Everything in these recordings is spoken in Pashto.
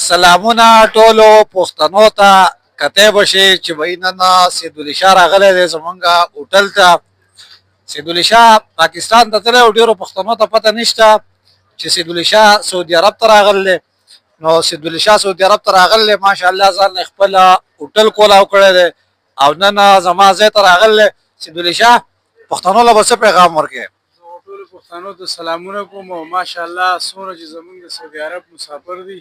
سلامونه ټولو پښتنو ته کته بشي چې بیننا سیدولي شاه راغلی دی زمونږ هوټل ته. سیدولي شاه پاکستان ته تللی او ډېرو پښتنو ته پته نشته چې سیدولي شاه سعودي عرب ته راغلی. نو سیدولي شاه سعودي عرب ته راغلی، ماشاءالله ځان خپل هوټل کولاو کړی دی او نن زما ځای ته راغلی. سیدولي شاه پښتنو له به څه پیغام ورکړې؟ ټولو پښتنو ته سلامونه کوم او ماشاءالله څومره چې زمونږ د سعودي عرب مسافر دي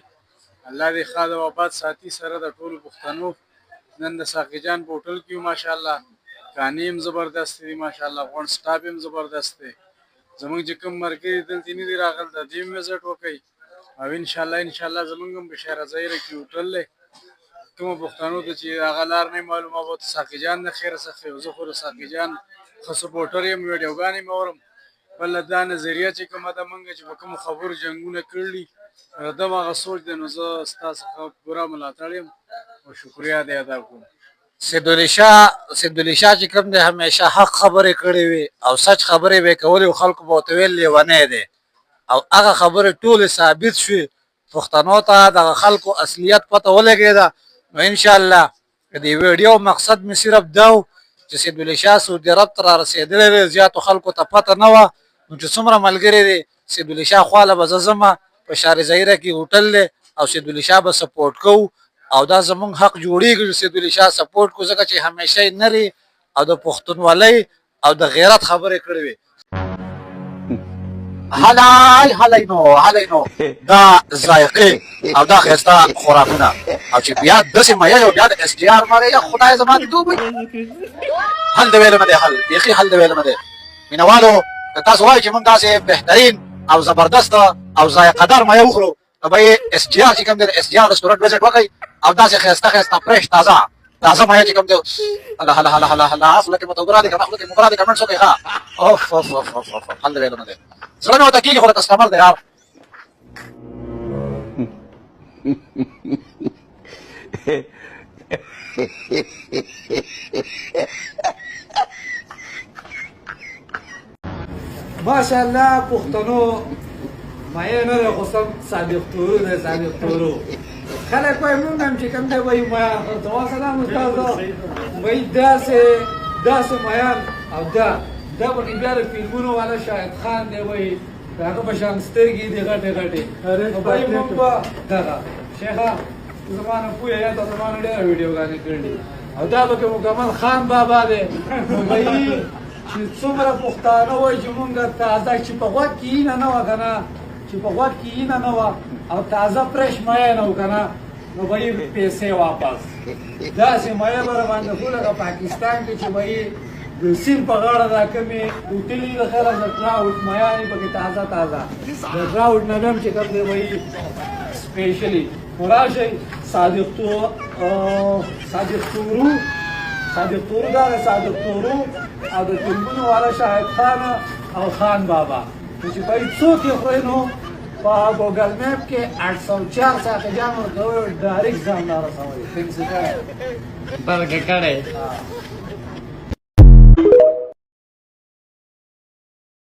الله دې ښه د وفات ساتي سره د ټولو پښتنو. نن د ساقي جان په هوټل کې ماشاءالله کانې هم زبردست دي، ماشاءالله غونډ سټاف هم زبردست دی. زمونږ چې کوم ملګري دلته نه دي راغلي د دې هم وزټ وکړئ او انشاءالله زمونږ هم بشاره ظاهره کې هوټل دی. کومو پښتنو ته چې هغه لار نه معلومه به ساقي جان د خیره څخه یو زه خو د ساقي جان ښه سپورټر یم، ویډیوګانې مې اورم. بله دا نظریه چې کومه ده موږ چې په کومو خبرو جنګونه کړي دغه سوچ دی، نو زه ستا څخه پوره ملاتړ یم او شکریه دې ادا کوم. سیدولي شاه چې کوم دی همیشه حق خبرې کړې وي او سچ خبرې به یې کولې او خلکو به ورته ویل لیونی دی او هغه خبرې ټولې ثابت شوې. پښتنو ته دغه خلکو اصلیت پته ولګېده. نو انشاءالله د دې ویډیو مقصد مې صرف دا و چې سیدولي شاه سعودي عرب ته رارسېدلی دی، زیاتو خلکو ته پته نه وه. نو چې څومره ملګري دي سیدولي شاه خواله به زه ځمه په شار ظاهره کې هوټل دی او سیدولي شاه به سپورټ کوو او دا زمونږ حق جوړېږي چې سیدولي شاه سپورټ کوو، ځکه چې همیشه یې نرې او د پښتونولۍ او د غیرت خبرې کړې وي. هلی نو دا ذایقې او دا ښایسته خوراکونه او چې بیا داسې مایه یو بیا د اس ډي ار مارې یا خدای زما دې توبې حل دې ویلمه دی، حل بیخي حل دې ویلمه دی. مینهوالو که تاسو وایئ چې موږ داسې بهترین او زبردسته او ذایقه دار مایه وخورو نو به یې اس ډي ار چې کوم دی د اس ډي ار رسټورنټ وزټ وکړئ او داسې ښایسته فرېش تازه مایه چې کوم دی الله خوله کې مو توبه را دي که نه خوله کې مو را دي کمنټس وکړئ ښه. اوف حل دې ویلمه دی. زړه مې ورته کېږي خو د کسټمر دی یار. ماشاءالله پښتنو مایه نه دی خو سم صادق تورو دی، صادق تورو. خلک وایي مونږ هم چې کوم دی وایي مایه خرڅوه. سلام استاد وایي داسې مایان او دا پکې بیا د فلمونو والا شاهد خان دی وایي د هغه په شان سترګې دي غټې نو وایي مونږ به دغه شیخه زما نه پوهه یا ته زما نه ډېره ویډیوګانې کړي او دا پکې مکمل خان بابا دی. نو وایي چې څومره پښتانه وایي چې مونږ تازه چې په غوږ کې اینه نه وه که نه، چې په غوږ کې اینه نه وه او تازه فرېش مایه نه و که نه، نو وایي پیسې واپس. داسې مایه به راباندې کړو لکه پاکستان کې چې وایي د سیند په غاړه دا کومې هوټلې د خیره د ټراوټ مایانې پکې تازه د ټراوټ نه هم چې کوم دی وایي سپیشلي. نو راشئ صادق تورو او د فلمونو والا شاهد خان او خان بابا. نو چې وایي څوک یې خورئ نو په ګوګل میپ کې 804 ساقي جان ورته وویل ډایرکټ ځان را رسوئ. برګه کړی